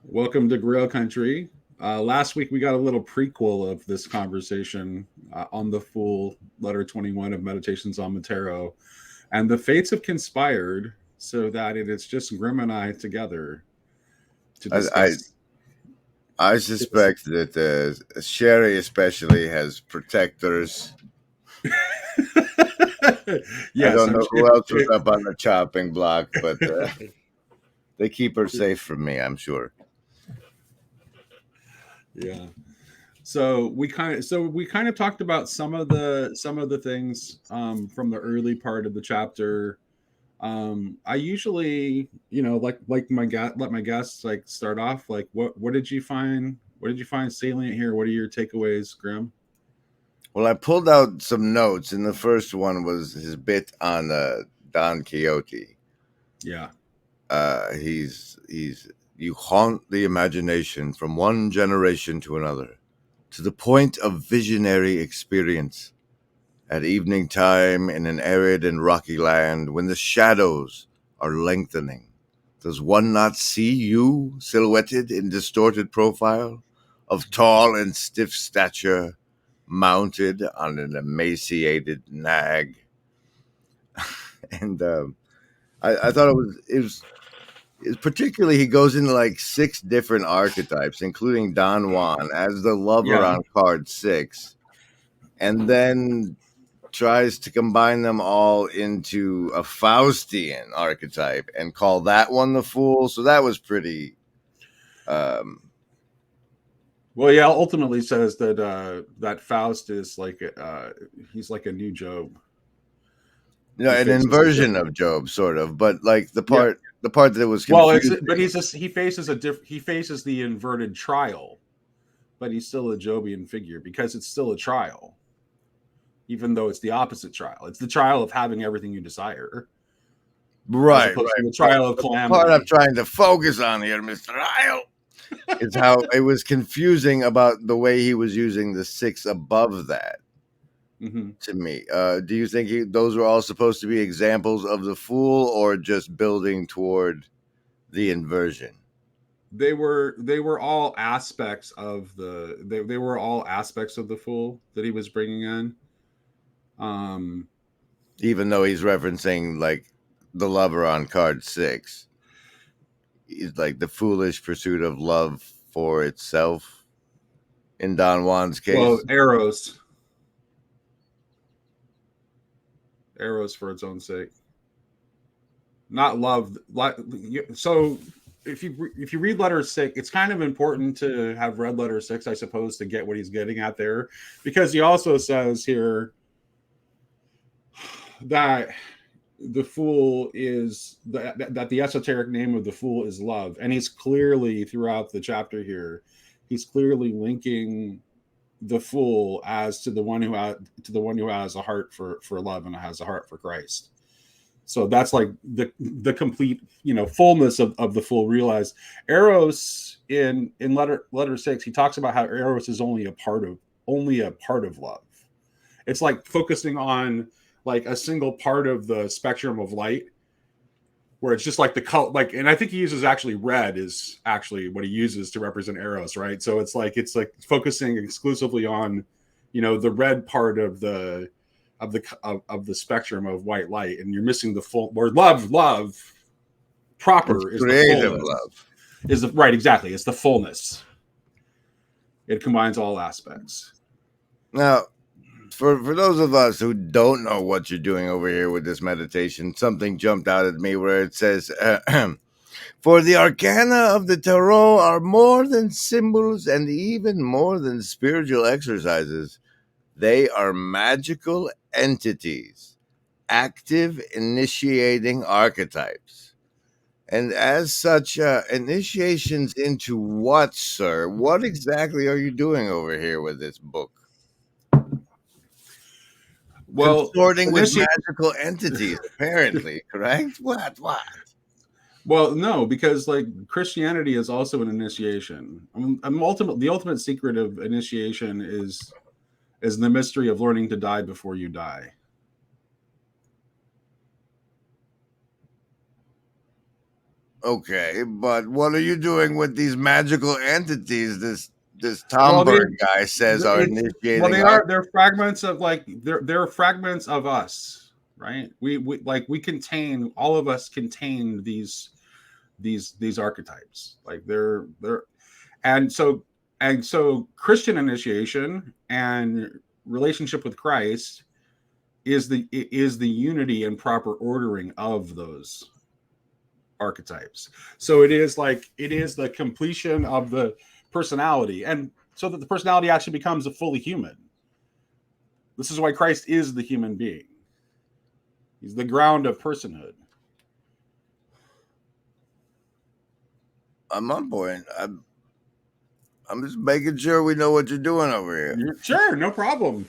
Welcome to Grill Country. Last week we got a little prequel of this conversation on the full Letter 21 of Meditations on Matero. And the fates have conspired so that it is just Grim and I together to I I, discuss. I suspect that Sherry especially has protectors. I Yes, don't I'm know sure. who else was up on the chopping block, but they keep her safe from me, I'm sure. Yeah. So we kind of talked about some of the things from the early part of the chapter. I usually, like let my guests like start off. Like, what did you find? What did you find salient here? What are your takeaways, Grim? Well, I pulled out some notes, and the first one was his bit on Don Quixote. Yeah, He's you haunt the imagination from one generation to another, to the point of visionary experience. At evening time in an arid and rocky land, when the shadows are lengthening, does one not see you silhouetted in distorted profile, of tall and stiff stature, mounted on an emaciated nag? And I thought it was particularly he goes into like six different archetypes, including Don Juan as the lover yeah. on card six, and then tries to combine them all into a Faustian archetype and call that one the fool. So that was pretty. Um, Well, yeah. Ultimately, says that that Faust is like he's like a new Job. He an faces a inversion different. of Job, sort of, but like Yeah. the part that was Well, confusing. he faces he faces the inverted trial, but he's still a Jobian figure because it's still a trial, even though it's the opposite trial. It's the trial of having everything you desire, as Right, opposed right. to the trial of But the part I'm calamity. trying to focus on here, Mr. Isle, is how it was confusing about the way he was using the six above that Hmm. to me. Do you think those were all supposed to be examples of the fool or just building toward the inversion? They were all aspects of they were all aspects of the fool that he was bringing in. Um, Even though he's referencing like the lover on card six, he's like the foolish pursuit of love for itself in Don Juan's well, case. arrows for its own sake, not love. So if you read letter six, it's kind of important to have read letter six, I suppose, to get what he's getting at there, because he also says here that the fool is that the esoteric name of the fool is love, and he's clearly throughout the chapter here, he's clearly linking the fool as to the one who has a heart for love and has a heart for Christ. So that's like the complete fullness of the full realized. Eros in letter six, he talks about how Eros is only a part of love. It's like focusing on like a single part of the spectrum of light, where it's just like the color, like, and I think he uses actually red is actually what he uses to represent Eros, right? So it's like focusing exclusively on the red part of the spectrum of white light, and you're missing the full, where love It's proper is the creative fullness, love. is the right, exactly, it's the fullness. It combines all aspects. Now, for those of us who don't know what you're doing over here with this meditation, something jumped out at me where it says, "For the arcana of the tarot are more than symbols and even more than spiritual exercises. They are magical entities, active initiating archetypes. And as such, initiations into what, sir? What exactly are you doing over here with this book? Well, Consorting with initiate. magical entities, apparently, correct? What? Well, no, because like Christianity is also an initiation. The ultimate secret of initiation is the mystery of learning to die before you die. Okay, but what are you doing with these magical entities? This Well, Tomberg guy says are it's well, initiating they art. are. They're fragments of like they're fragments of us, right? We contain, all of us contain these archetypes. Like they're and so Christian initiation and relationship with Christ is the unity and proper ordering of those archetypes. So it is the completion of the personality, and so that the personality actually becomes a fully human. This is why Christ is the human being. He's the ground of personhood. I'm on point. I'm just making sure we know what you're doing over here. Sure, no problem.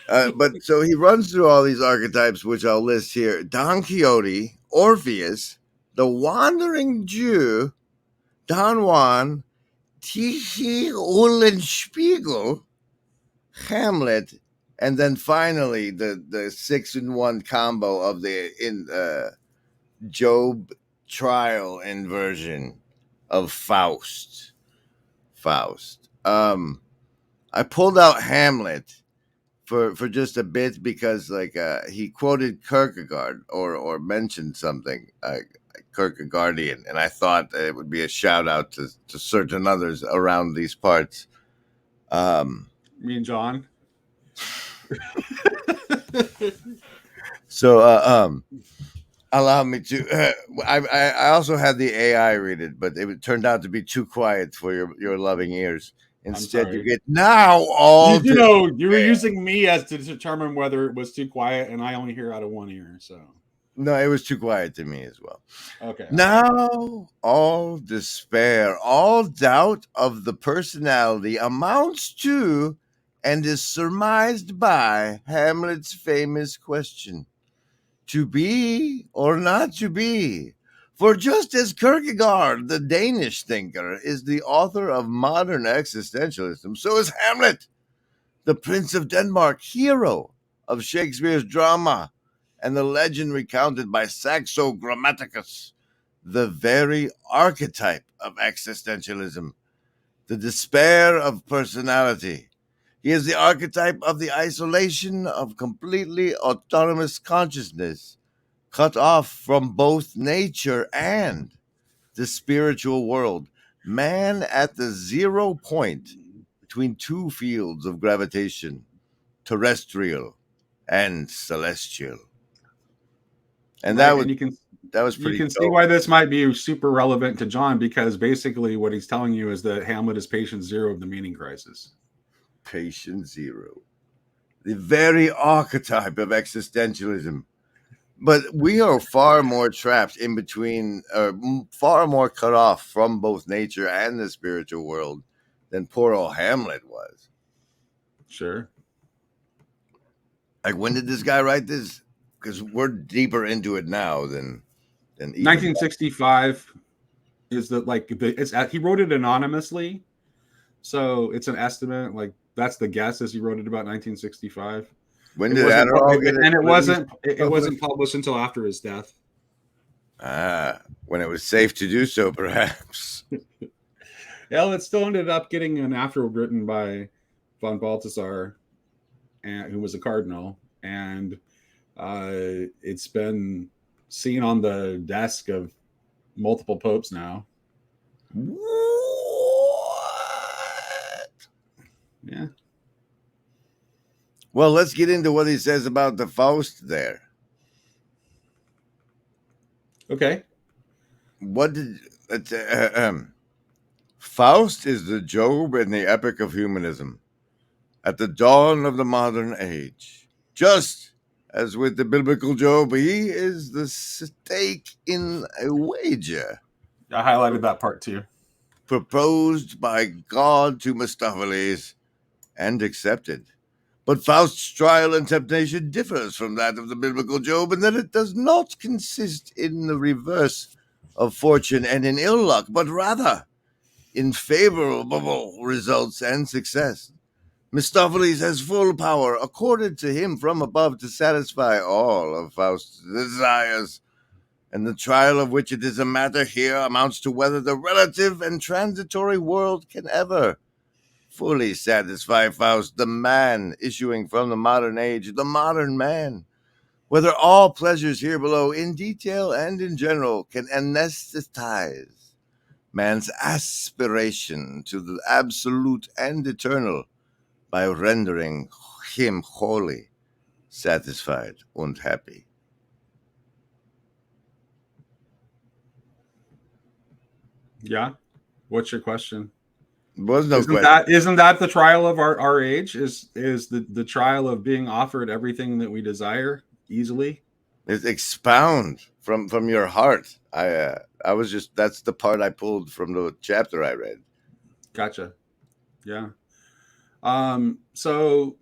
But so he runs through all these archetypes, which I'll list here: Don Quixote, Orpheus, the Wandering Jew, Don Juan, Tichy Eulenspiegel, Hamlet, and then finally the 6-in-1 combo of the Job trial inversion of Faust. I pulled out Hamlet for just a bit because he quoted Kierkegaard or mentioned something Kierkegaardian, and I thought it would be a shout out to certain others around these parts. Me and John. So allow me to. I also had the AI read it, but it turned out to be too quiet for your loving ears. Instead, you get now all. You were using me as to determine whether it was too quiet, and I only hear out of one ear. So no, it was too quiet to me as well. Okay. Now all despair, all doubt of the personality amounts to and is surmised by Hamlet's famous question: to be or not to be? For just as Kierkegaard, the Danish thinker, is the author of modern existentialism, so is Hamlet, the Prince of Denmark, hero of Shakespeare's drama, and the legend recounted by Saxo Grammaticus, the very archetype of existentialism, the despair of personality. He is the archetype of the isolation of completely autonomous consciousness, cut off from both nature and the spiritual world. Man at the 0 point between two fields of gravitation, terrestrial and celestial. And right, that was pretty you can dope. see why this might be super relevant to John, because basically what he's telling you is that Hamlet is patient zero of the meaning crisis. Patient zero. The very archetype of existentialism. But we are far more trapped in between, far more cut off from both nature and the spiritual world than poor old Hamlet was. Sure. Like, when did this guy write this? Because we're deeper into it now than even 1965 is he wrote it anonymously, so it's an estimate. Like, that's the guess, as he wrote it about 1965. When did Adderall get it? And it wasn't published until after his death. When it was safe to do so, perhaps. Yeah, it still ended up getting an afterword written by von Balthasar, who was a cardinal, and it's been seen on the desk of multiple popes now. What? Yeah. Well, let's get into what he says about the Faust there. Okay. What did Faust is the Job in the epic of humanism at the dawn of the modern age. Just as with the biblical Job, he is the stake in a wager. I highlighted that part too. Proposed by God to Mephistopheles and accepted. But Faust's trial and temptation differs from that of the biblical Job in that it does not consist in the reverse of fortune and in ill luck, but rather in favorable results and success. Mephistopheles has full power accorded to him from above to satisfy all of Faust's desires. and the trial of which it is a matter here amounts to whether the relative and transitory world can ever fully satisfy Faust, the man issuing from the modern age, the modern man. Whether all pleasures here below, in detail and in general, can anesthetize man's aspiration to the absolute and eternal by rendering him wholly satisfied and happy. Yeah. What's your question? Was no Isn't question. that the trial of our age? Is the trial of being offered everything that we desire easily? It's expound from your heart. I was just, that's the part I pulled from the chapter I read. Gotcha. Yeah. So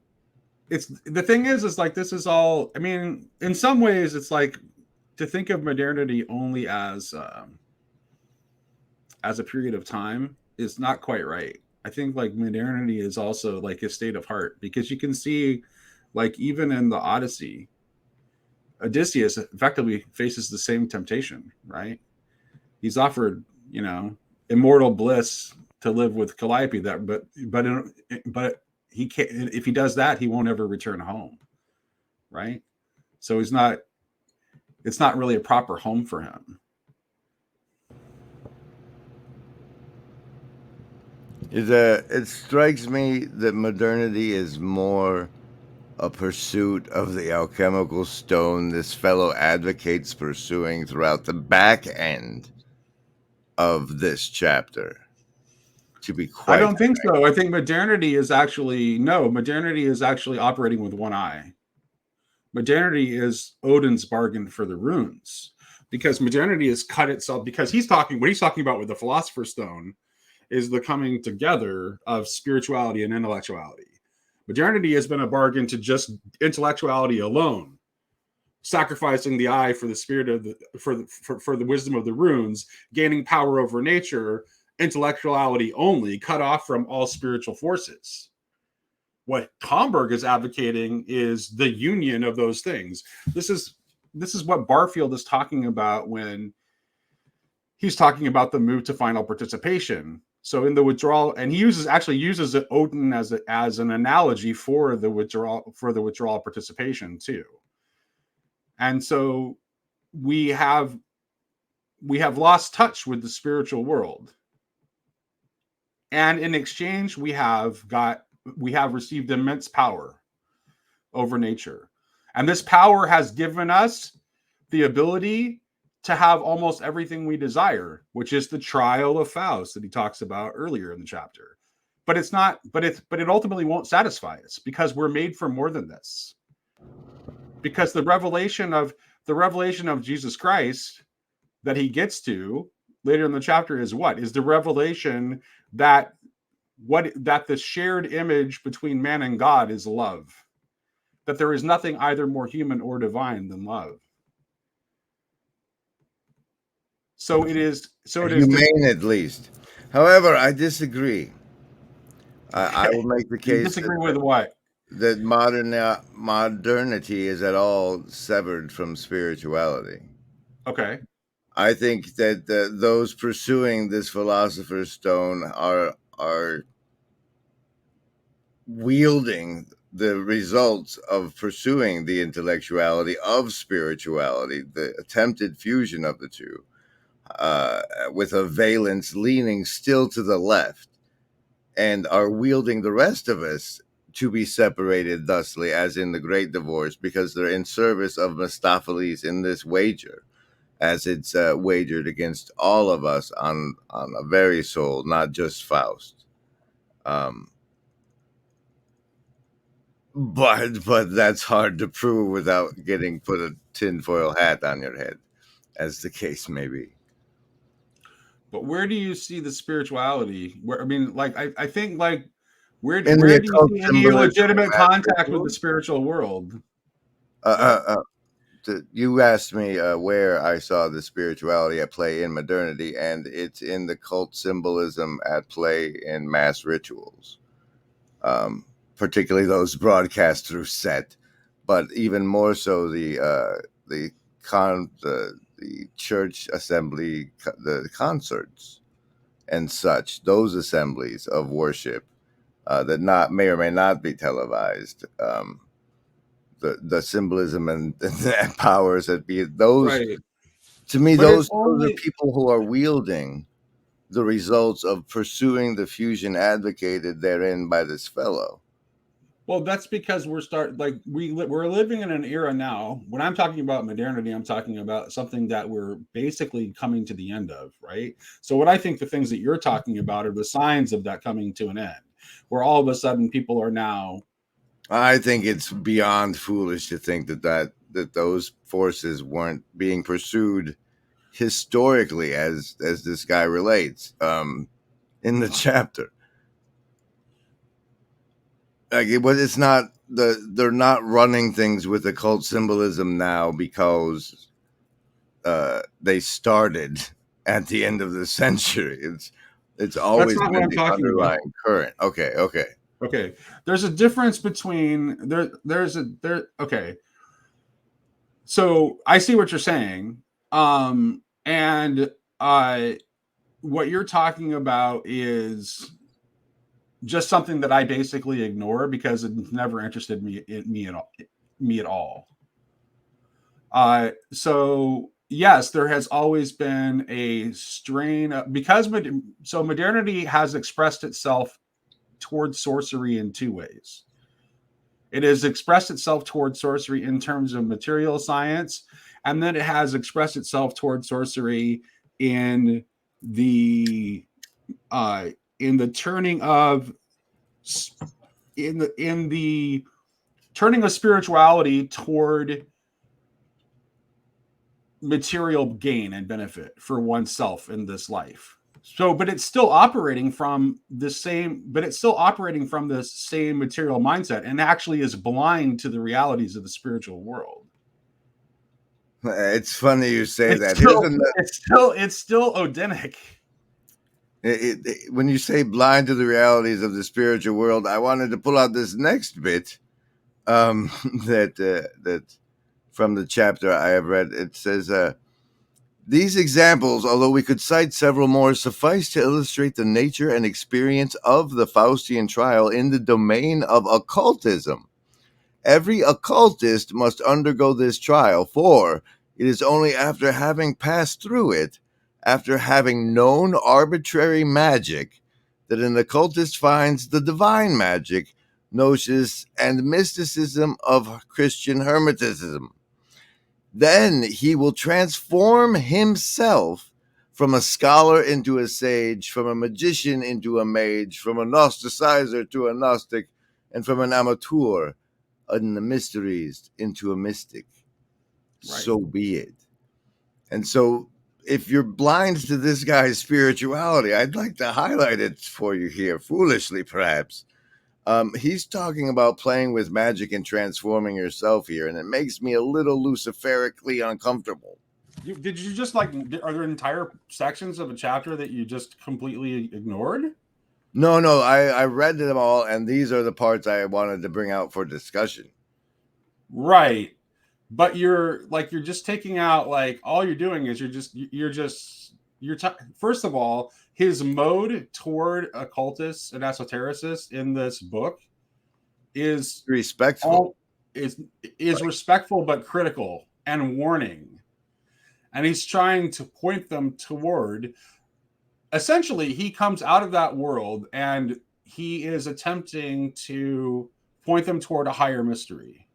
it's the thing is like this is all. I mean, in some ways, it's like to think of modernity only as a period of time is not quite right. I think like modernity is also like a state of heart, because you can see, like, even in the Odyssey, Odysseus effectively faces the same temptation, right? He's offered, immortal bliss to live with Calliope. But he can't. If he does that, he won't ever return home, right? So he's not. It's not really a proper home for him. It strikes me that modernity is more a pursuit of the alchemical stone this fellow advocates pursuing throughout the back end of this chapter. To be quite, I don't think so. I think modernity is actually operating with one eye. Modernity is Odin's bargain for the runes, because modernity has cut itself, because what he's talking about with the Philosopher's Stone is the coming together of spirituality and intellectuality. Modernity has been a bargain to just intellectuality alone, sacrificing the eye for the spirit of for the wisdom of the runes, gaining power over nature, intellectuality only, cut off from all spiritual forces. What Homburg is advocating is the union of those things. This is what Barfield is talking about when he's talking about the move to final participation. So in the withdrawal, and he uses Odin as an analogy for the withdrawal participation too. And so we have lost touch with the spiritual world, and in exchange we have received immense power over nature, and this power has given us the ability to have almost everything we desire, which is the trial of Faust that he talks about earlier in the chapter. But it ultimately won't satisfy us, because we're made for more than this. Because the revelation of Jesus Christ that he gets to later in the chapter is the revelation that the shared image between man and God is love. That there is nothing either more human or divine than love. So it is humane, at least. However, I disagree. I will make the case. You disagree with what? That modernity is at all severed from spirituality. Okay. I think that those pursuing this philosopher's stone are wielding the results of pursuing the intellectuality of spirituality, the attempted fusion of the two, with a valence leaning still to the left, and are wielding the rest of us to be separated thusly, as in the Great Divorce, because they're in service of Mephistopheles in this wager, as it's wagered against all of us on a very soul, not just Faust. But that's hard to prove without getting put a tinfoil hat on your head, as the case may be. But where do you see the spirituality? I think, like, where do the you see any legitimate contact with the spiritual world? You asked me where I saw the spirituality at play in modernity, and it's in the cult symbolism at play in mass rituals, particularly those broadcast through Set, but even more so the church assembly, the concerts and such, those assemblies of worship that may or may not be televised. The symbolism and the powers that be, those, Right. to me, But it's those are only, people who are wielding the results of pursuing the fusion advocated therein by this fellow. well, that's because we're living in an era now. When I'm talking about modernity, I'm talking about something that we're basically coming to the end of, right? So what I think the things that you're talking about are the signs of that coming to an end, where all of a sudden people are now. I think it's beyond foolish to think that those forces weren't being pursued historically, as this guy relates in the chapter. Like it's not they're not running things with occult symbolism now because they started at the end of the century. It's That's always not what been I'm the talking about. underlying current. Okay. Okay, there's a difference between there. There's a there. Okay, so I see what you're saying, and what you're talking about is just something that I basically ignore because it's never interested me at all. So yes, there has always been a strain because modernity has expressed itself towards sorcery in two ways. It has expressed itself towards sorcery in terms of material science, and then it has expressed itself towards sorcery in the turning of in the turning of spirituality toward material gain and benefit for oneself in this life. So, but it's still operating from the same material mindset and actually is blind to the realities of the spiritual world. It's funny you say It's that. still Odinic. When you say blind to the realities of the spiritual world, I wanted to pull out this next bit that from the chapter I have read. It says, these examples, although we could cite several more, suffice to illustrate the nature and experience of the Faustian trial in the domain of occultism. Every occultist must undergo this trial, for it is only after having passed through it, after having known arbitrary magic, that an occultist finds the divine magic, gnosis, and mysticism of Christian Hermeticism. Then he will transform himself from a scholar into a sage, from a magician into a mage, from a Gnosticizer to a Gnostic, and from an amateur in the mysteries into a mystic. Right. So be it. And so if you're blind to this guy's spirituality, I'd like to highlight it for you here, foolishly perhaps. He's talking about playing with magic and transforming yourself here, and it makes me a little luciferically uncomfortable. Did you just are there entire sections of a chapter that you just completely ignored? No, I read them all, and these are the parts I wanted to bring out for discussion. Right. But you're just taking out, all you're doing is first of all, his mode toward occultists and esotericists in this book is respectful. Is respectful but critical and warning. And he's trying to point them toward, essentially, he comes out of that world and he is attempting to point them toward a higher mystery.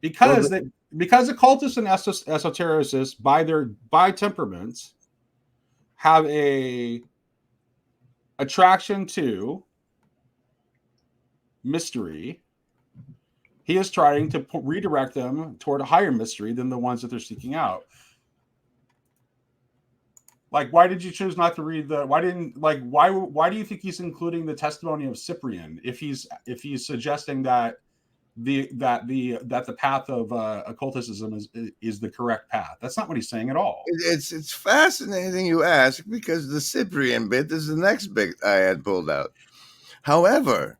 Because occultists and esotericists, by temperaments, have a attraction to mystery. He is trying to redirect them toward a higher mystery than the ones that they're seeking out. Why did you choose not to read why do you think he's including the testimony of Cyprian if he's suggesting that the path of occultism is the correct path? That's not what he's saying at all. It's fascinating you ask, because the Cyprian bit is the next bit I had pulled out. However,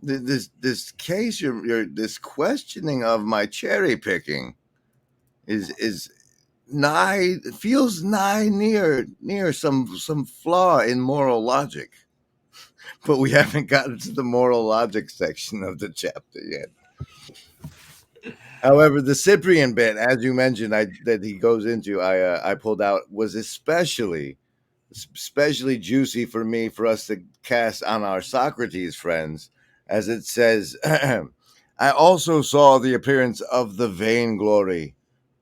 this questioning of my cherry picking is feels near some flaw in moral logic. But we haven't gotten to the moral logic section of the chapter yet. However, the Cyprian bit, as you mentioned, that he goes into, I pulled out, was especially juicy for us to cast on our Socrates friends, as it says, I also saw the appearance of the vainglory,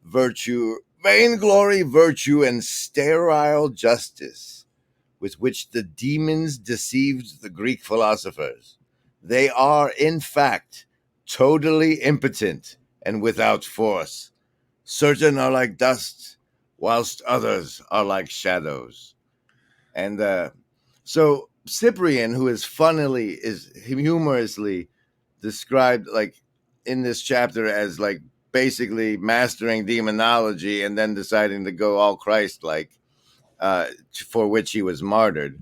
virtue, and sterile justice with which the demons deceived the Greek philosophers. They are, in fact, totally impotent and without force. Certain are like dust, whilst others are like shadows. And so Cyprian, who is humorously described like in this chapter as like basically mastering demonology and then deciding to go all Christ-like, for which he was martyred,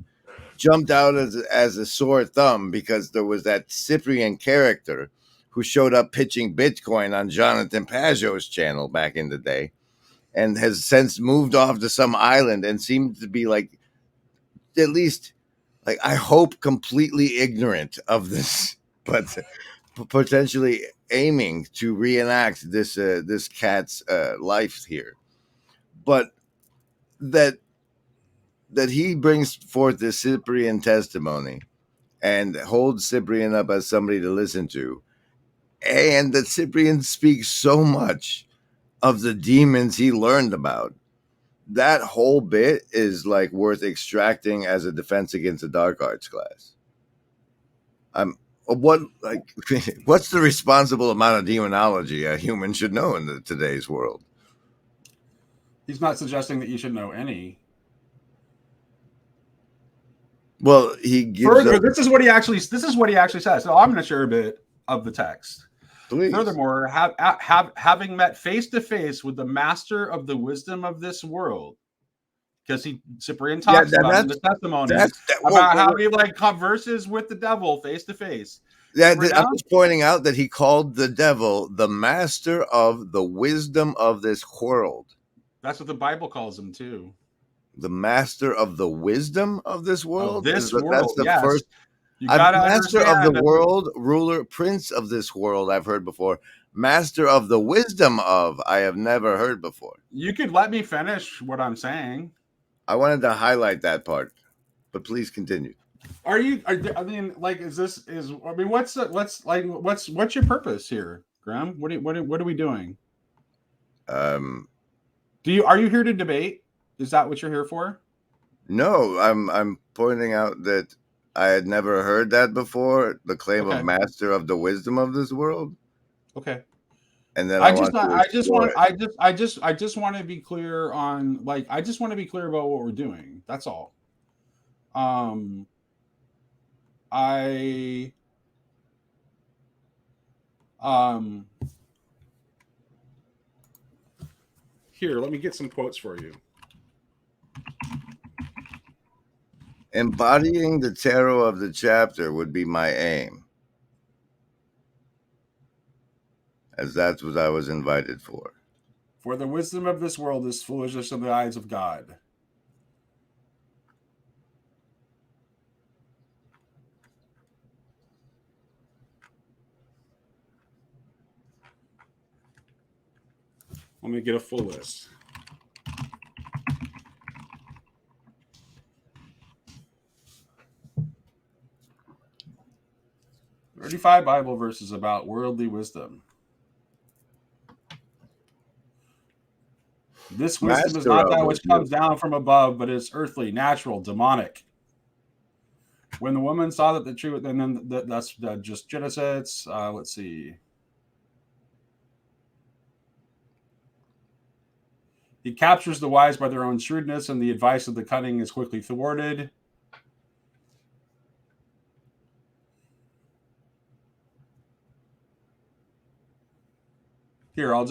jumped out as a sore thumb because there was that Cyprian character who showed up pitching Bitcoin on Jonathan Pajot's channel back in the day and has since moved off to some island and seemed to be like, at least, like, I hope completely ignorant of this, but potentially aiming to reenact this cat's life here. But that he brings forth this Cyprian testimony and holds Cyprian up as somebody to listen to, and that Cyprian speaks so much of the demons he learned about. That whole bit is like worth extracting as a defense against a dark arts class. What's the responsible amount of demonology a human should know in today's world? He's not suggesting that you should know any. Well, he gives further. This is what he actually says. So I'm going to share a bit of the text. Please. Furthermore, having met face to face with the master of the wisdom of this world, because Cyprian talks about in the testimony about how he like converses with the devil face to face. Yeah, I was pointing out that he called the devil the master of the wisdom of this world. That's what the Bible calls him too. The master of the wisdom of this world. That's the first. You gotta master of the world, ruler, prince of this world. I've heard before. Master of the wisdom of. I have never heard before. You could let me finish what I'm saying. I wanted to highlight that part, but please continue. What's your purpose here, Graham? What are we doing? Are you here to debate? Is that what you're here for? No, I'm pointing out that I had never heard that before. The claim of master of the wisdom of this world. Okay. And then I just want to be clear on I just want to be clear about what we're doing. That's all. Here, let me get some quotes for you. Embodying the tarot of the chapter would be my aim, as that's what I was invited for. For the wisdom of this world is foolishness in the eyes of God. Let me get a full list. "35 Bible verses about worldly wisdom. This wisdom is not that which comes down from above, but is earthly, natural, demonic. When the woman saw that the truth, and then that's just Genesis. Let's see. He captures the wise by their own shrewdness, and the advice of the cunning is quickly thwarted. Here, I'll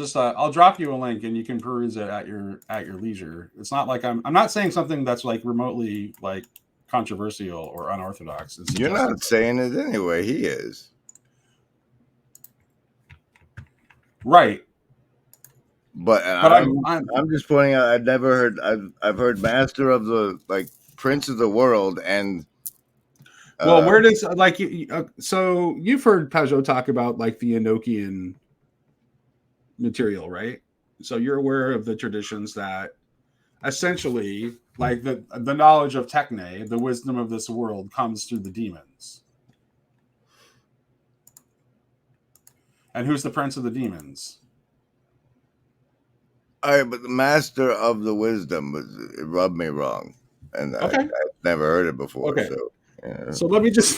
drop you a link, and you can peruse it at your leisure. It's not like I'm not saying something that's like remotely like controversial or unorthodox. You're not saying it anyway. He is. Right. But But I'm just pointing out. I've never heard. I've heard master of the like prince of the world and. Well, where does like so you've heard Pajot talk about like the Enochian material, right? So you're aware of the traditions that essentially like the knowledge of Techne, the wisdom of this world, comes through the demons. And who's the prince of the demons? All right, but the master of the wisdom it rubbed me wrong, and Okay. I've never heard it before. Okay. So, yeah. So let me just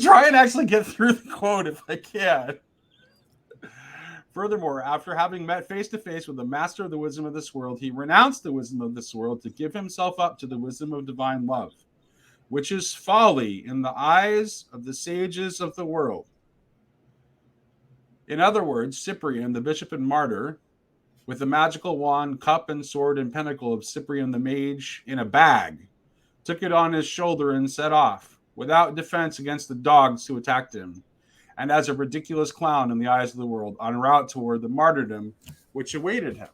try and actually get through the quote if I can. Furthermore, after having met face to face with the master of the wisdom of this world, he renounced the wisdom of this world to give himself up to the wisdom of divine love, which is folly in the eyes of the sages of the world. In other words, Cyprian, the bishop and martyr, with the magical wand, cup, and sword and pentacle of Cyprian the mage in a bag, took it on his shoulder and set off, without defense against the dogs who attacked him, and as a ridiculous clown in the eyes of the world, en route toward the martyrdom which awaited him.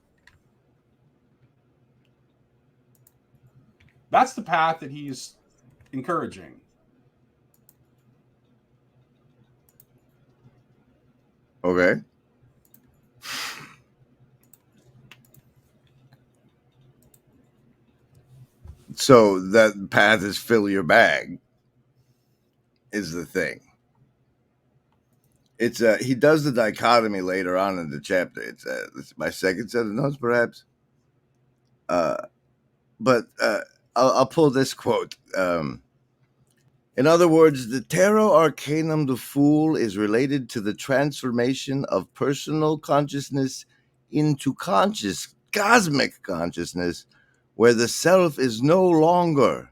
That's the path that he's encouraging. Okay. So that path is fill your bag is the thing. It's he does the dichotomy later on in the chapter. It's my second set of notes, perhaps. But I'll pull this quote. In other words, the tarot arcanum, the Fool, is related to the transformation of personal consciousness into cosmic consciousness, where the self is no longer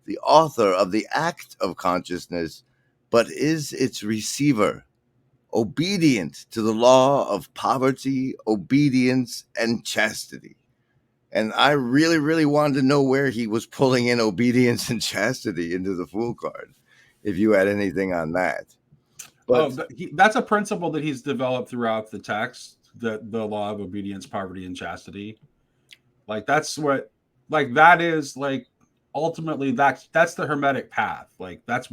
the author of the act of consciousness, but is its receiver, obedient to the law of poverty, obedience, and chastity. And I really, really wanted to know where he was pulling in obedience and chastity into the Fool card, if you had anything on that. But that's a principle that he's developed throughout the text, the law of obedience, poverty, and chastity. Like that's what, like that is like ultimately that's the Hermetic path. Like that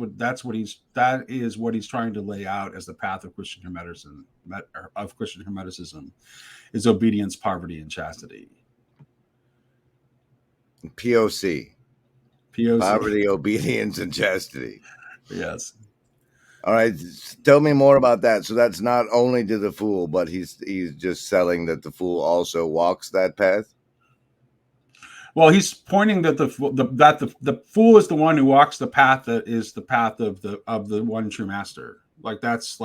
is what he's trying to lay out as the path of Christian Hermeticism, is obedience, poverty, and chastity. POC. Poverty, obedience, and chastity. Yes. All right. Tell me more about that. So that's not only to the Fool, but he's just selling that the Fool also walks that path. Well, he's pointing that the Fool is the one who walks the path that is the path of the one true master. That's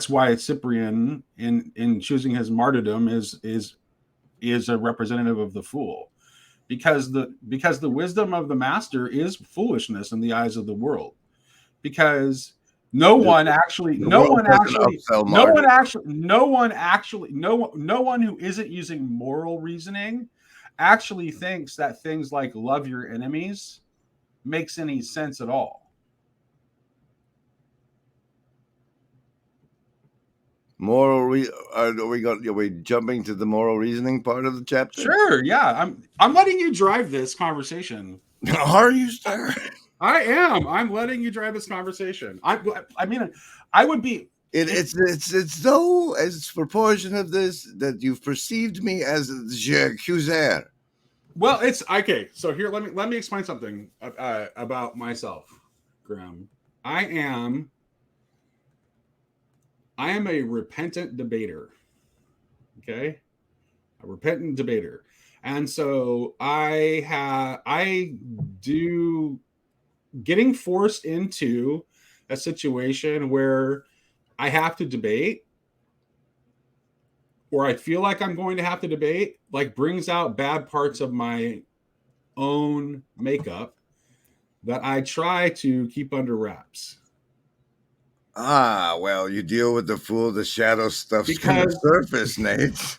why Cyprian in choosing his martyrdom is a representative of the Fool, because the wisdom of the master is foolishness in the eyes of the world, because no one who isn't using moral reasoning actually thinks that things like love your enemies makes any sense at all. Are we jumping to the moral reasoning part of the chapter? Sure, yeah. I'm letting you drive this conversation. Are you, sir? I am. I'm letting you drive this conversation. I mean, I would be. It's though as proportion of this that you've perceived me as the accuser. Well, it's okay. So here, let me explain something about myself, Grim. I am a repentant debater. Okay, a repentant debater, and so I do getting forced into a situation where I have to debate, or I feel like I'm going to have to debate, like brings out bad parts of my own makeup that I try to keep under wraps. Ah, well, you deal with the Fool, the shadow stuff's going to surface, Nate.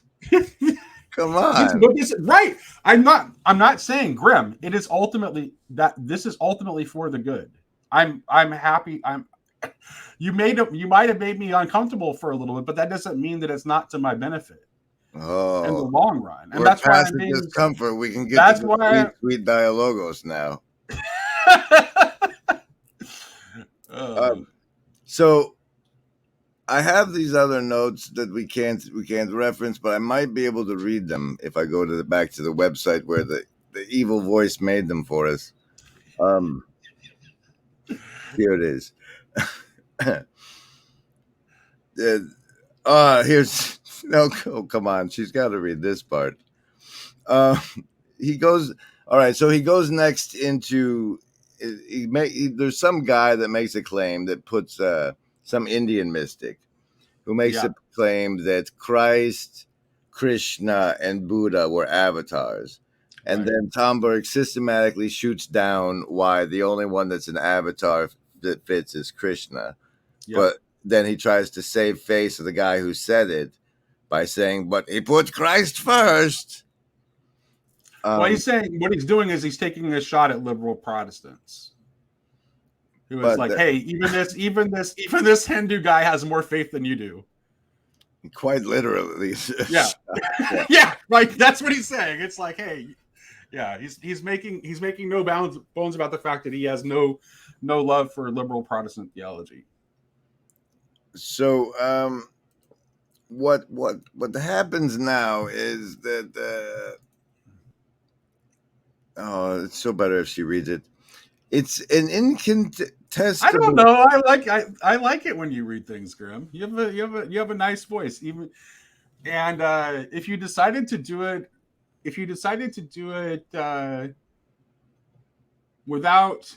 Come on. Right. I'm not saying Grim. It is ultimately this is ultimately for the good. I'm happy. You might have made me uncomfortable for a little bit, but that doesn't mean that it's not to my benefit. in the Oh, long run. And we're that's why past I'm the being. discomfort. We can get to That's the sweet, why. sweet dialogos now. uh, Um, so I have these other notes that we can't reference, but I might be able to read them if I go to the back to the website where the evil voice made them for us. Um, here it is. Here's no. Oh, come on, she's got to read this part. Uh, he goes. All right, so he goes next into. There's some guy that makes a claim that puts some Indian mystic who makes yeah, a claim that Christ, Krishna, and Buddha were avatars. And right. then Tomberg systematically shoots down why the only one that's an avatar that fits is Krishna. Yep. But then he tries to save face of the guy who said it by saying, but he put Christ first. Well, he's saying what he's doing is he's taking a shot at liberal Protestants. Who is like, hey, even this Hindu guy has more faith than you do. Quite literally. Yeah. Yeah, like that's what he's saying. It's like, hey, yeah, he's making no bones about the fact that he has no love for liberal Protestant theology. So what happens now is that oh, it's so better if she reads it. It's an incontestable. I don't know. I like it when you read things, Grim. You have a nice voice, even. And if you decided to do it without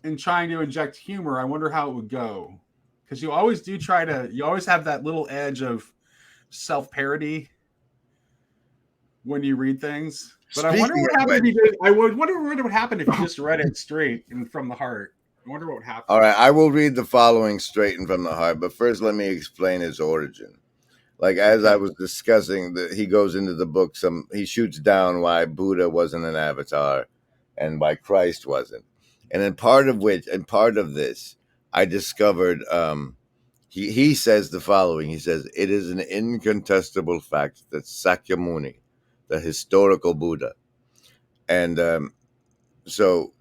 and trying to inject humor, I wonder how it would go. Because you always have that little edge of self-parody when you read things. But I wonder what happened if you did. I would wonder what would happen if you just read it straight and from the heart. I wonder what would happen. All right, I will read the following straight and from the heart, but first let me explain his origin. Like as I was discussing, he goes into the book. He shoots down why Buddha wasn't an avatar, and why Christ wasn't. And in part of this, I discovered. He says the following. He says it is an incontestable fact that Sakyamuni, the historical Buddha, and so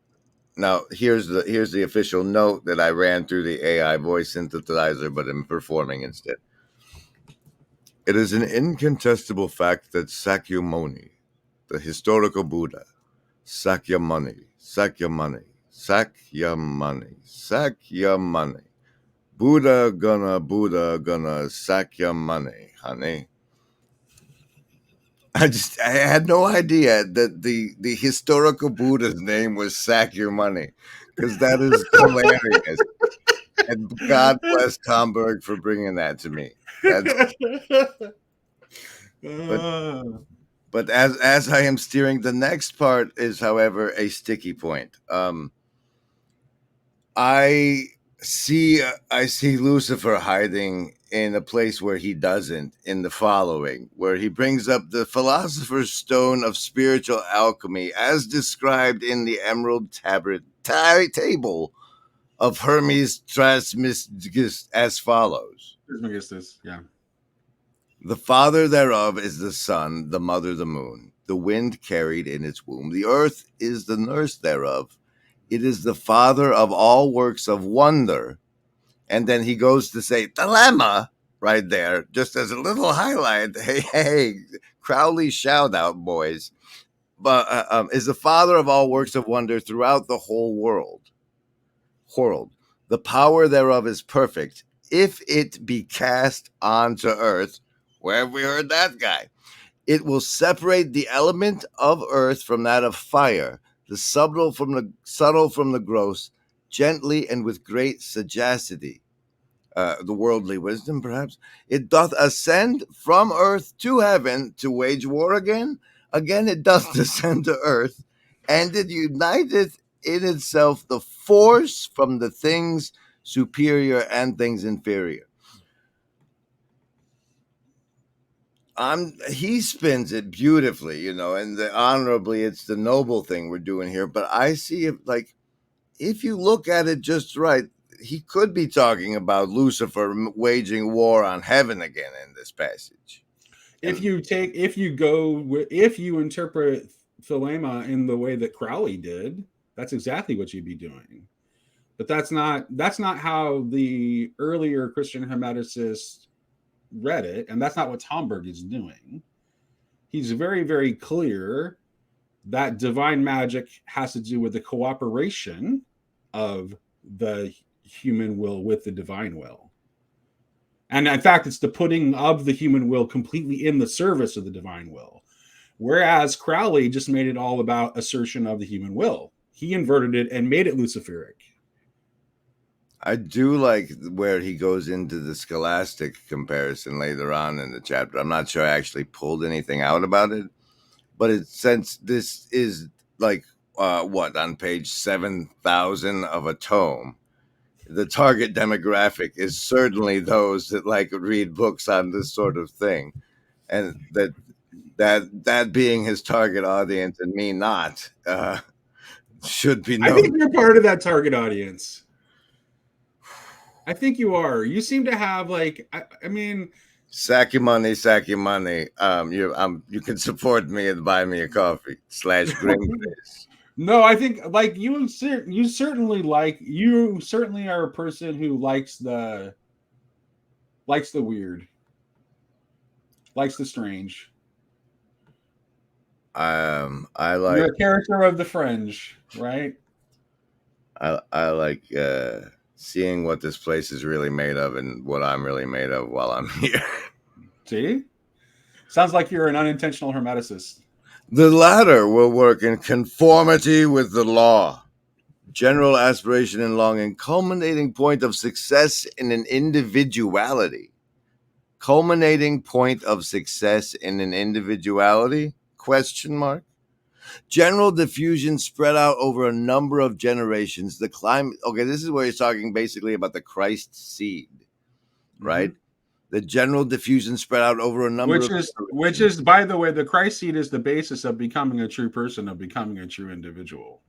now here's the official note that I ran through the AI voice synthesizer, but I'm performing instead. It is an incontestable fact that Sakyamuni, the historical Buddha, Sakyamuni, Buddha gonna Sakyamuni, honey. I had no idea that the historical Buddha's name was Sakyamuni, because that is hilarious. And God bless Tomberg for bringing that to me. But as I am steering, the next part is, however, a sticky point. I see Lucifer hiding in a place where he doesn't, in the following, where he brings up the philosopher's stone of spiritual alchemy as described in the Emerald Table of Hermes Trismegistus as follows. Trismegistus, yeah. The father thereof is the sun, the mother the moon, the wind carried in its womb. The earth is the nurse thereof. It is the father of all works of wonder. And then he goes to say, dilemma, right there, just as a little highlight. Hey, Crowley shout out, boys. But is the father of all works of wonder throughout the whole world. The power thereof is perfect. If it be cast onto earth, where have we heard that guy? It will separate the element of earth from that of fire, the subtle from the gross, gently and with great sagacity. The worldly wisdom, perhaps. It doth ascend from earth to heaven to wage war again. Again, it doth descend to earth, and it uniteth in itself the force from the things superior and things inferior. He spins it beautifully, and honorably, it's the noble thing we're doing here. But I see it like, if you look at it just right, he could be talking about Lucifer waging war on heaven again in this passage. And if you interpret Thelema in the way that Crowley did, that's exactly what you'd be doing. But that's not how the earlier Christian Hermeticists read it, and that's not what Tomberg is doing. He's very, very clear that divine magic has to do with the cooperation of the human will with the divine will. And in fact, it's the putting of the human will completely in the service of the divine will. Whereas Crowley just made it all about assertion of the human will. He inverted it and made it Luciferic. I do like where he goes into the scholastic comparison later on in the chapter. I'm not sure I actually pulled anything out about it, but since this is like on page 7,000 of a tome, the target demographic is certainly those that like read books on this sort of thing, and that being his target audience and me not should be known. I think you're part of that target audience. I think you are. You seem to have like, I mean, sack your money. You can support me and buy me a coffee / Grimgriz. No, I think like you certainly are a person who likes the weird, likes the strange. I like. You're a character of the fringe, right? I like seeing what this place is really made of and what I'm really made of while I'm here. See? Sounds like you're an unintentional hermeticist. The latter will work in conformity with the law. General aspiration and longing, culminating point of success in an individuality. Culminating point of success in an individuality? ? General diffusion spread out over a number of generations. The climate. Okay, this is where he's talking basically about the Christ seed, right? Mm-hmm. The general diffusion spread out over a number which is, by the way, the Christ seed is the basis of becoming a true person, of becoming a true individual.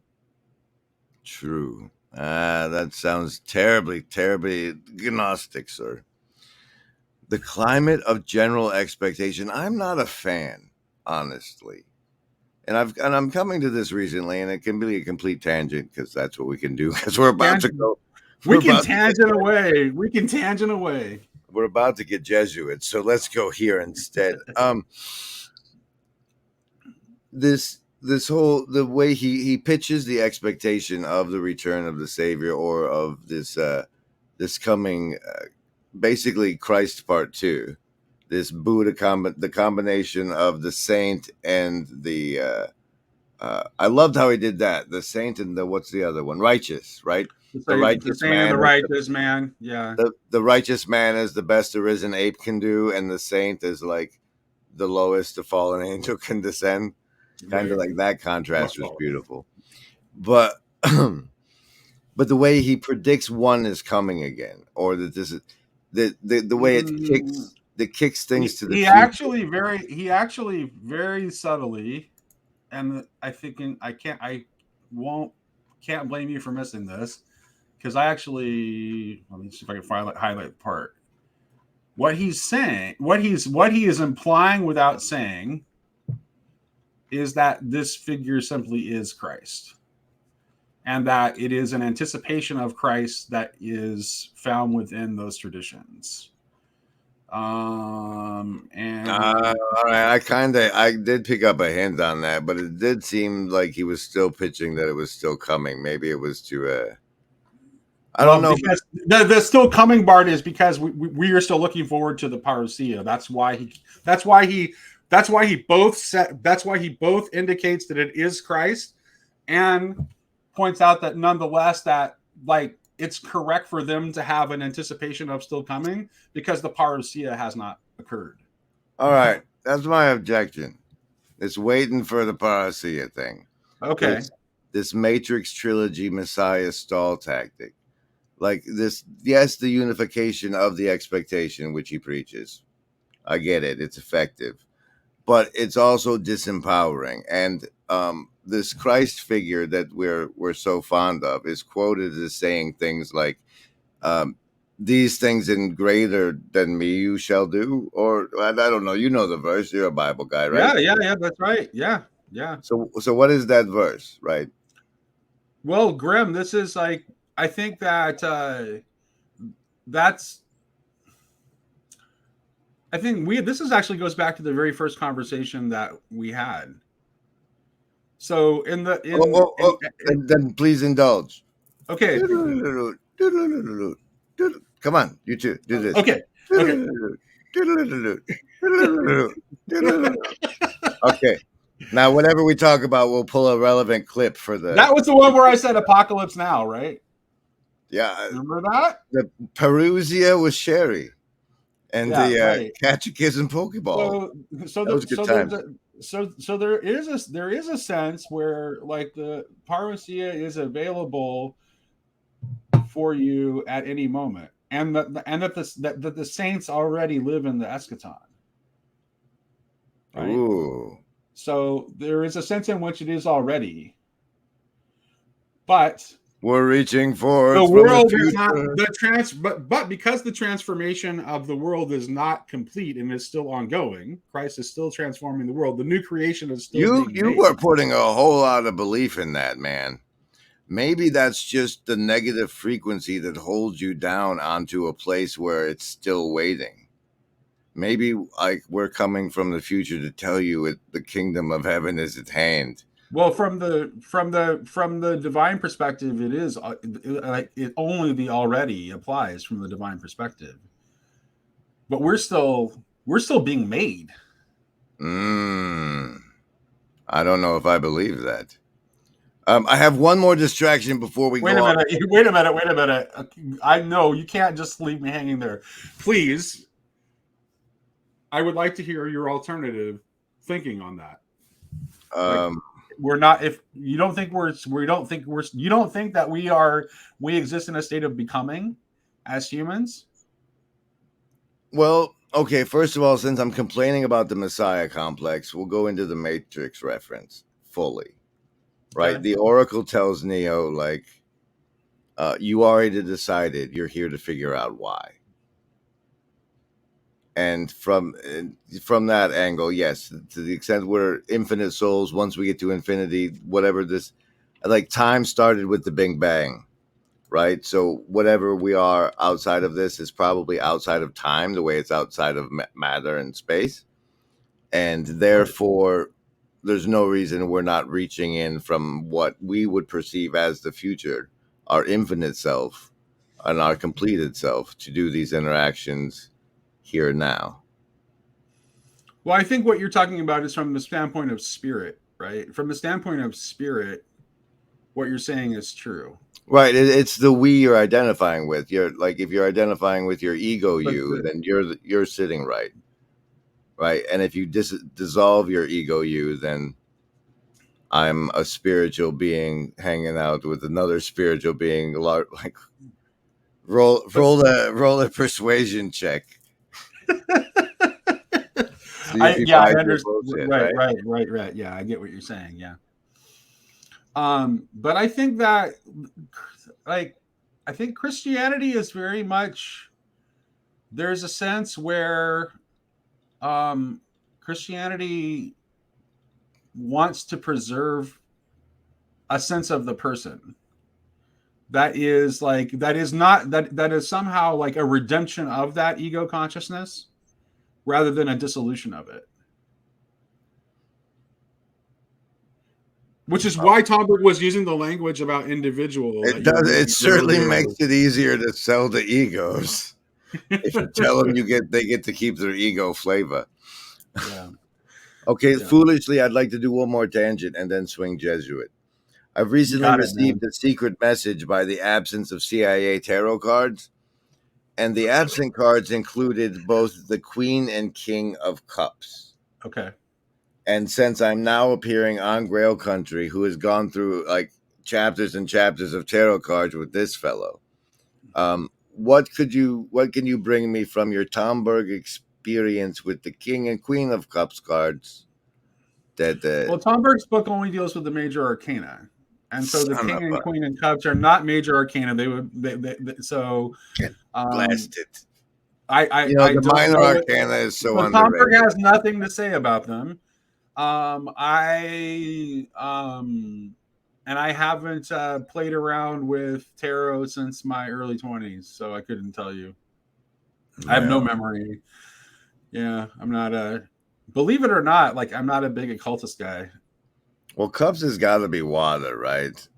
True. That sounds terribly, terribly Gnostic, sir. The climate of general expectation. I'm not a fan, honestly. And I'm coming to this recently, and it can be a complete tangent because that's what we can do. Because we're about to go. We can tangent away. We're about to get Jesuits, so let's go here instead. This whole the way he pitches the expectation of the return of the Savior or of this coming, basically Christ Part 2. This Buddha the combination of the saint and the I loved how he did that. The saint and what's the other one? Righteous, right? The righteous man. The righteous man. Yeah. The righteous man is the best a risen ape can do, and the saint is like the lowest a fallen angel can descend. Kind of like that contrast was beautiful. But the way he predicts one is coming again, or that this is the way it kicks things to the he actually very subtly, and I think can't blame you for missing this, because I actually, let me see if I can highlight the part. What he's saying, what he is implying without saying, is that this figure simply is Christ, and that it is an anticipation of Christ that is found within those traditions. And all right, I did pick up a hint on that, but it did seem like he was still pitching that it was still coming. Maybe it was too I don't know. Because the still coming part is because we are still looking forward to the parousia. That's why he both indicates that it is Christ and points out that nonetheless that like it's correct for them to have an anticipation of still coming because the parousia has not occurred. All right, that's my objection. It's waiting for the parousia thing. Okay. This Matrix trilogy Messiah stall tactic. Like this, yes, the unification of the expectation, which he preaches. I get it. It's effective. But it's also disempowering. And this Christ figure that we're so fond of is quoted as saying things like, these things in greater than me you shall do, or I don't know. You know the verse. You're a Bible guy, right? Yeah. That's right. Yeah. So what is that verse, right? Well, Grim, this is like I think that that's I think we this is actually goes back to the very first conversation that we had. So in the Then please indulge. okay Come on, you two, do this. okay okay Okay. Now, whatever we talk about, we'll pull a relevant clip for the. that was the one where I said apocalypse now, right? Yeah, Remember that? the Perusia was Sherry, and Yeah, the right. Catechism Pokeball. So That was good times. So there is a sense where like the parousia is available for you at any moment, and that the saints already live in the eschaton, right? Ooh. So there is a sense in which it is already, but We're reaching forth the from the world is not future. but because the transformation of the world is not complete and is still ongoing, Christ is still transforming the world. The new creation is still being You made. were putting a whole lot of belief in that, man. Maybe that's just the negative frequency that holds you down onto a place where it's still waiting. Maybe like we're coming from the future to tell you the kingdom of heaven is at hand. Well, from the divine perspective, it is like it only the already applies from the divine perspective. But we're still being made. I don't know if I believe that. I have one more distraction before we Wait go a on. minute. Wait a minute. I know you can't just leave me hanging there. Please, I would like to hear your alternative thinking on that. Like, we're not. If you don't think we don't think we're, you don't think that we exist in a state of becoming as humans. Well, okay, first of all, since I'm complaining about the Messiah complex, we'll go into the Matrix reference fully. Right? Okay. The Oracle tells Neo, like, you already decided you're here to figure out why. And from that angle, yes, to the extent we're infinite souls, once we get to infinity, whatever this, like, time started with the Big Bang, right? So whatever we are outside of this is probably outside of time, the way it's outside of matter and space. And therefore, there's no reason we're not reaching in from what we would perceive as the future, our infinite self and our completed self, to do these interactions here now. Well, I think what you're talking about is from the standpoint of spirit, right? From the standpoint of spirit, what you're saying is true. Right, it's the we you're identifying with. You're like, if you're identifying with your ego But you, then you're sitting right, right. And if you dissolve your ego you, then I'm a spiritual being hanging out with another spiritual being. Like, roll a persuasion check. See if you buy I your understand. bullshit, Right. Yeah, I get what you're saying. Yeah. But I think that, like, I think Christianity is very much, there's a sense where Christianity wants to preserve a sense of the person that is like, that is somehow like a redemption of that ego consciousness rather than a dissolution of it. Which is why Tomberg was using the language about individual. It does. It certainly makes it easier to sell the egos. If you tell them they get to keep their ego flavor. Yeah. Okay, yeah. Foolishly, I'd like to do one more tangent and then swing Jesuit. I've recently received a secret message by the absence of CIA tarot cards, and the absent cards included both the Queen and King of Cups. Okay. And since I'm now appearing on Grail Country, who has gone through like chapters and chapters of tarot cards with this fellow, what can you bring me from your Tomberg experience with the King and Queen of Cups cards? Well, Tomberg's book only deals with the major arcana. And so the Son of king and a queen and cups are not major arcana. So get um, blasted. I The don't minor know it. arcana is so So Tomberg underrated. has nothing to say about them. And I haven't played around with tarot since my early 20s, so I couldn't tell you. I have Yeah. no memory. Yeah, I'm not a. Believe it or not, like I'm not a big occultist guy. Well, cups has got to be water, right?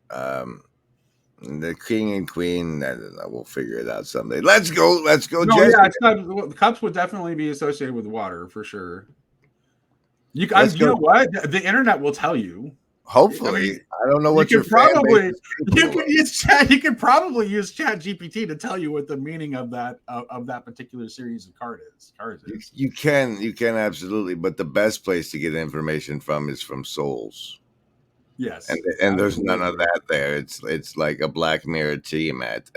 The king and queen, I don't know, we'll figure it out someday. Let's go, No, Jesuit. yeah, it's not. Cups would definitely be associated with water for sure. Let's You go. know what? The internet will tell you. I Hopefully, mean, I don't know you what your can fan base probably is capable of. you can probably use Chat GPT to tell you what the meaning of that particular series of cards is. You can absolutely, but the best place to get information from is from souls, Yes, and there's none of absolutely. that there. It's like a Black Mirror Matt.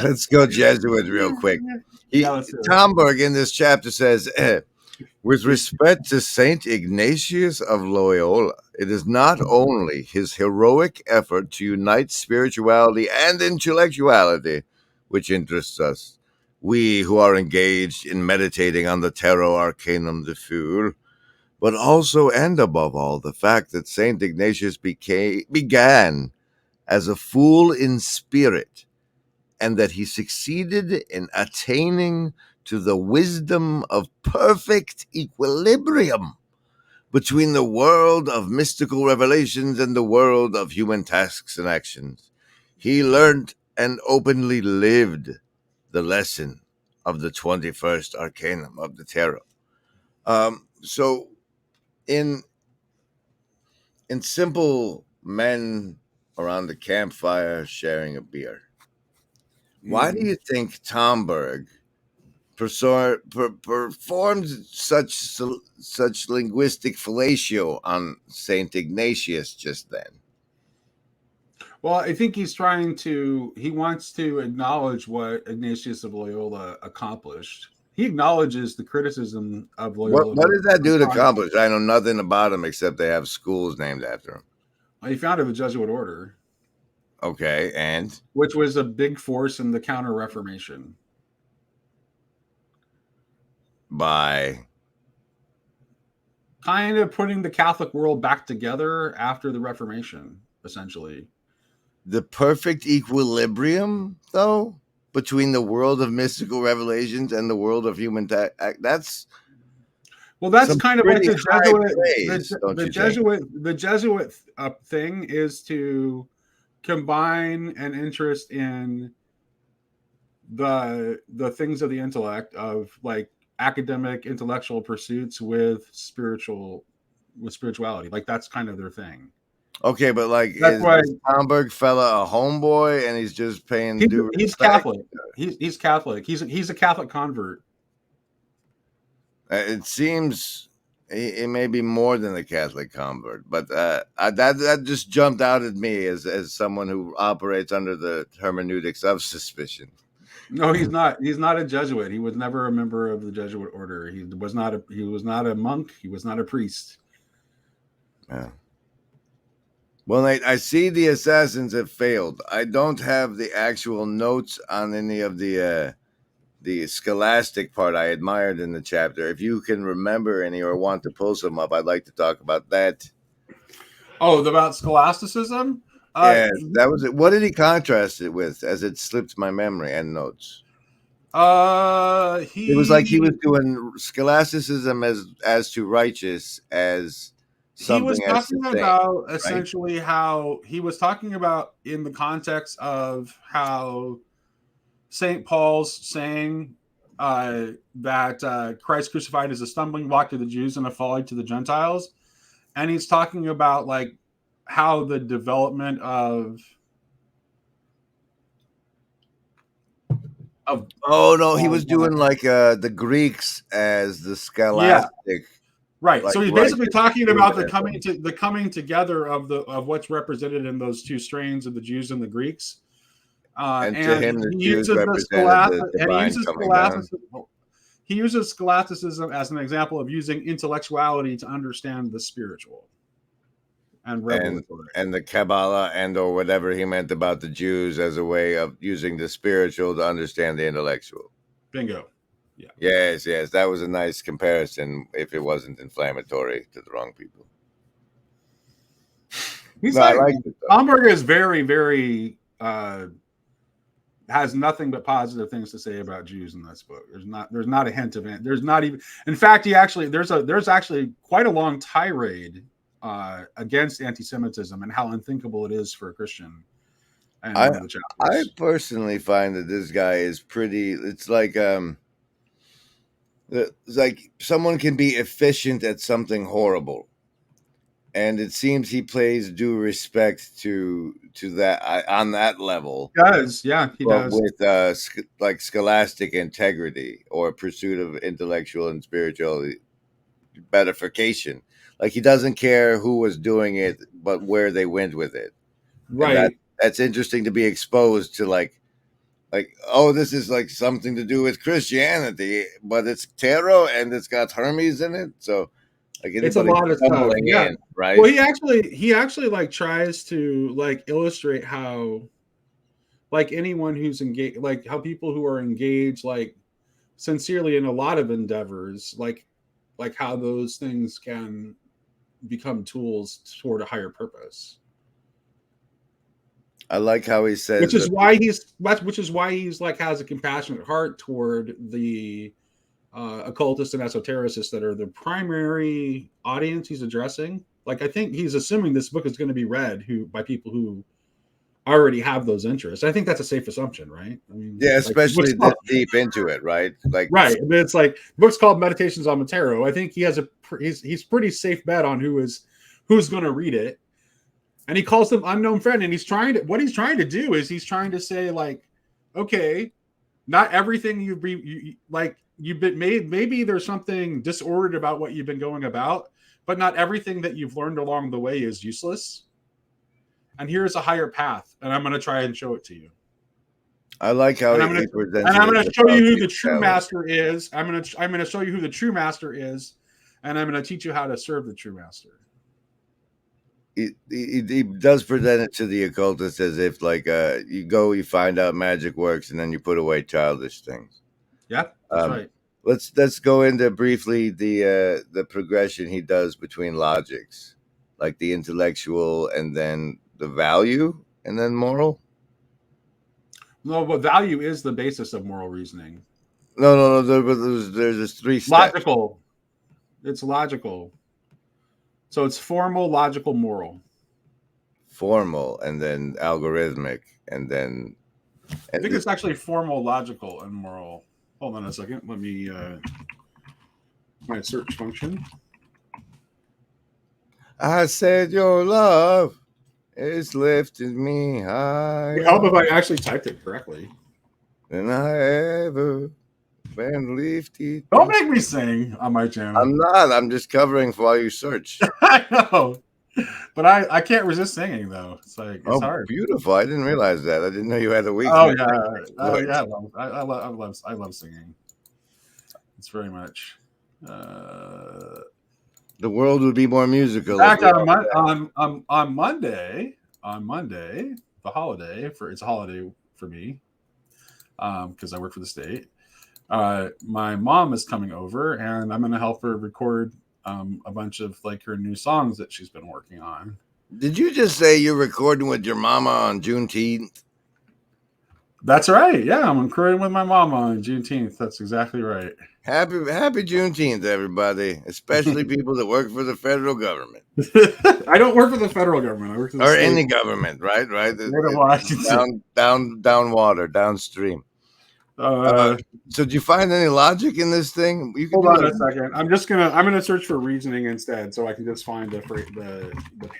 Let's go Jesuit real quick. Yeah, let's do it. Tomberg in this chapter says, with respect to Saint Ignatius of Loyola, it is not only his heroic effort to unite spirituality and intellectuality which interests us, we who are engaged in meditating on the Tarot Arcanum de Fool, but also and above all the fact that Saint Ignatius began as a fool in spirit, and that he succeeded in attaining to the wisdom of perfect equilibrium between the world of mystical revelations and the world of human tasks and actions. He learned and openly lived the lesson of the 21st Arcanum of the Tarot. So, in simple men around the campfire sharing a beer, why do you think Tomberg performed such linguistic fellatio on Saint Ignatius just then? Well, I think he wants to acknowledge what Ignatius of Loyola accomplished. He acknowledges the criticism of Loyola. What does that do to accomplish? I know nothing about him except they have schools named after him. He founded the Jesuit order. Okay, and which was a big force in the Counter Reformation. By kind of putting the Catholic world back together after the Reformation, essentially. The perfect equilibrium, though, between the world of mystical revelations and the world of human that's kind of like the Jesuit. The Jesuit thing is to combine an interest in the things of the intellect, of like academic intellectual pursuits with spirituality. Like that's kind of their thing. Okay, but like, that's is why this Tomberg fella a homeboy and he's just paying due respect? He's Catholic. He's Catholic. He's a Catholic convert. It seems it may be more than a Catholic convert, but that just jumped out at me as someone who operates under the hermeneutics of suspicion. No, he's not. He's not a Jesuit. He was never a member of the Jesuit order. He was not a monk. He was not a priest. Yeah. Well, Nate, I see the assassins have failed. I don't have the actual notes on any of the scholastic part I admired in the chapter. If you can remember any or want to pull some up, I'd like to talk about that. Oh, about scholasticism? Yeah, that was it. What did he contrast it with, as it slipped my memory and notes? It was like he was doing scholasticism as to righteous as something. He was talking about essentially how he was talking about in the context of how St. Paul's saying that Christ crucified is a stumbling block to the Jews and a folly to the Gentiles. And he's talking about like how the development of oh no, he was doing like the Greeks as the scholastic. Yeah. Right. Like, so he's basically talking about the coming together of what's represented in those two strains of the Jews and the Greeks. And to him, the Jews represented the divine coming down. he uses scholasticism as an example of using intellectuality to understand the spiritual and revelatory. And the Kabbalah and or whatever he meant about the Jews as a way of using the spiritual to understand the intellectual. Bingo. Yeah. Yes, that was a nice comparison if it wasn't inflammatory to the wrong people. He's I like it, Bomberg is very, very has nothing but positive things to say about Jews in this book. There's not a hint of it. There's not even. In fact, there's actually quite a long tirade against anti-Semitism and how unthinkable it is for a Christian. And I personally find that this guy is pretty. It's like someone can be efficient at something horrible. And it seems he pays due respect to that on that level. He does, yeah, he does. With like scholastic integrity or pursuit of intellectual and spiritual beatification. Like he doesn't care who was doing it, but where they went with it. Right. That's interesting to be exposed to. Like, oh, this is like something to do with Christianity, but it's tarot and it's got Hermes in it, so. Like it's a lot of stuff, yeah. Right? Well, he actually like tries to like illustrate how, like anyone who's engaged, like how people who are engaged, like sincerely in a lot of endeavors, like how those things can become tools toward a higher purpose. I like how he says, which is why he's like has a compassionate heart toward the occultists and esotericists that are the primary audience he's addressing. Like, I think he's assuming this book is going to be read by people who already have those interests. I think that's a safe assumption, right? I mean, yeah, especially this deep into it, right? Like, right. I mean, it's like the book's called Meditations on Matero. I think he has he's pretty safe bet on who's going to read it, and he calls them unknown friend. And he's trying to do is he's trying to say, like, okay, not everything you've been made, maybe there's something disordered about what you've been going about, but not everything that you've learned along the way is useless. And here's a higher path, and I'm going to try and show it to you. I like how I'm going to show you who the true master is. I'm going to show you who the true master is, and I'm going to teach you how to serve the true master. He does present it to the occultist as if like you find out magic works, and then you put away childish things. Yeah, that's right. Let's go into briefly the progression he does between logics, like the intellectual and then the value and then moral. No, but value is the basis of moral reasoning. No. There's 3 steps. Logical. It's logical. So it's formal, logical, moral. Formal, and then algorithmic, and then. I think it's actually formal, logical, and moral. Hold on a second. Let me my search function. I said your love is lifting me high. It help if I actually typed it correctly. Than I ever been lifted. Don't make me sing on my channel. I'm not. I'm just covering while you search. I know. But I can't resist singing though. It's like it's hard. Beautiful! I didn't realize that. I didn't know you had a weakness. Oh yeah. I love singing. It's very much. The world would be more musical. In fact, on Monday, the holiday it's a holiday for me, because I work for the state. My mom is coming over, and I'm going to help her record a bunch of like her new songs that she's been working on. Did you just say you're recording with your mama on Juneteenth? That's right. Yeah, I'm recording with my mama on Juneteenth. That's exactly right. Happy Juneteenth, everybody, especially people that work for the federal government. I don't work for the federal government. I work for the state. Any government, right? Down water, downstream. So did you find any logic in this thing? Hold on a second. I'm gonna search for reasoning instead, so I can just find the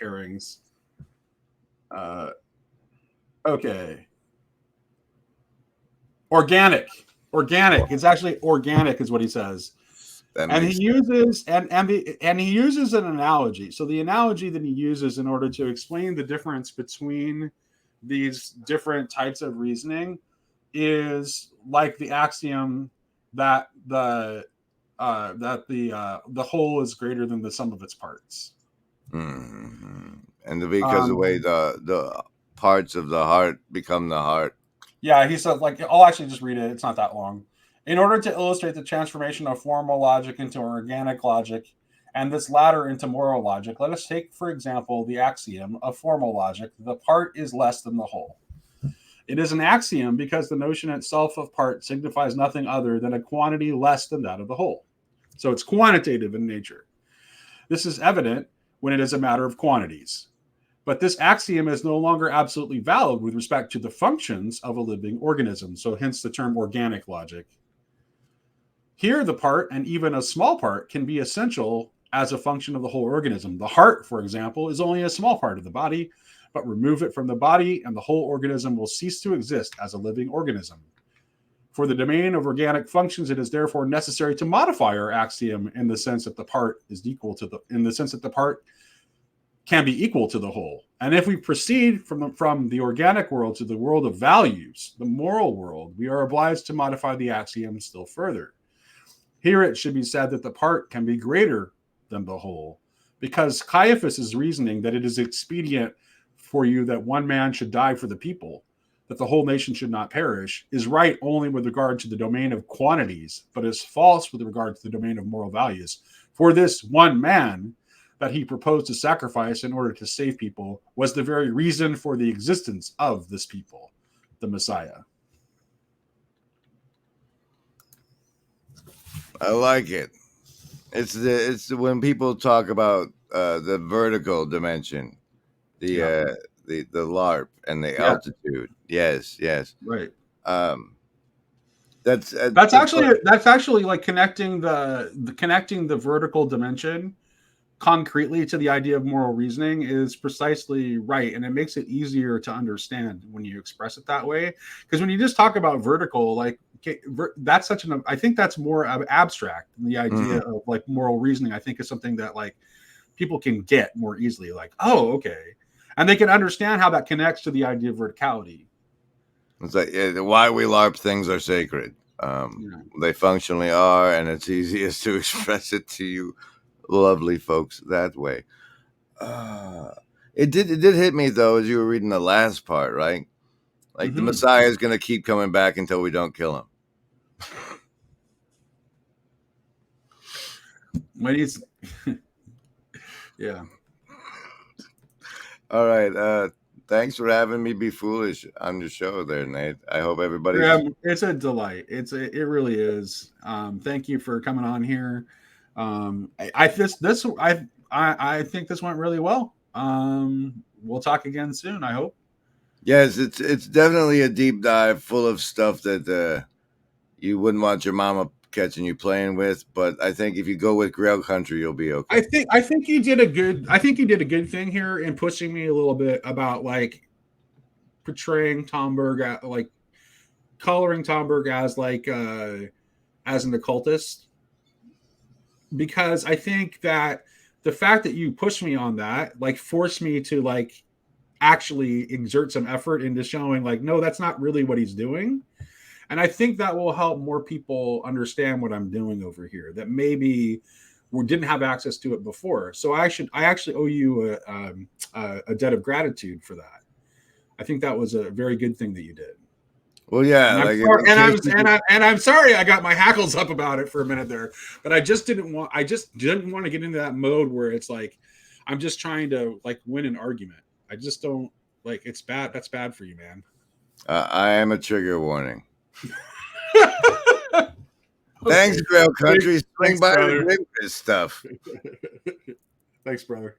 pairings. Okay. Organic. It's actually organic, is what he says. And he uses he uses an analogy. So the analogy that he uses in order to explain the difference between these different types of reasoning is like the axiom that the whole is greater than the sum of its parts. Mm-hmm. And because the way the parts of the heart become the heart. Yeah, he said, like, I'll actually just read it. It's not that long. In order to illustrate the transformation of formal logic into organic logic, and this latter into moral logic, let us take, for example, the axiom of formal logic: the part is less than the whole. It is an axiom because the notion itself of part signifies nothing other than a quantity less than that of the whole. So it's quantitative in nature. This is evident when it is a matter of quantities. But this axiom is no longer absolutely valid with respect to the functions of a living organism. So hence the term organic logic. Here, the part, and even a small part, can be essential as a function of the whole organism. The heart, for example, is only a small part of the body, but remove it from the body and the whole organism will cease to exist as a living organism. For the domain of organic functions, it is therefore necessary to modify our axiom in the sense that the part is equal to in the sense that the part can be equal to the whole. And if we proceed from the organic world to the world of values, the moral world, we are obliged to modify the axiom still further. Here it should be said that the part can be greater than the whole, because Caiaphas is reasoning that it is expedient for you that one man should die for the people, that the whole nation should not perish, is right only with regard to the domain of quantities, but is false with regard to the domain of moral values. For this one man that he proposed to sacrifice in order to save people was the very reason for the existence of this people, the Messiah. I like it. It's when people talk about the vertical dimension, the LARP and the altitude. Yes. Right. That's actually like connecting the vertical dimension concretely to the idea of moral reasoning is precisely right, and it makes it easier to understand when you express it that way. Because when you just talk about vertical, like that's I think that's more abstract than the idea of like moral reasoning. I think is something that like people can get more easily, like, oh, okay, and they can understand how that connects to the idea of verticality. It's like why we LARP things are sacred. They functionally are, and it's easiest to express it to you lovely folks that way. It did hit me though as you were reading the last part, right? Like the Messiah is going to keep coming back until we don't kill him. When he's yeah. All right. Thanks for having me be foolish on your show there, Nate. I hope everybody. It's a delight. It really is. Thank you for coming on here. I think this went really well. We'll talk again soon, I hope. Yes, it's definitely a deep dive full of stuff that you wouldn't want your mama catching you playing with, but I think if you go with Grail Country, you'll be okay. I think you did a good thing here in pushing me a little bit about like portraying Tomberg, like coloring Tomberg as like as an occultist, because I think that the fact that you pushed me on that like forced me to like actually exert some effort into showing like, no, that's not really what he's doing. And I think that will help more people understand what I'm doing over here that maybe we didn't have access to it before. So I actually owe you a debt of gratitude for that. I think that was a very good thing that you did. Well, yeah, I'm sorry I got my hackles up about it for a minute there, but I just didn't want to get into that mode where it's like I'm just trying to like win an argument. I just don't like it's bad. That's bad for you, man. I am a trigger warning. Thanks, Grail Country. Swing by the Grimgriz stuff. Thanks, brother.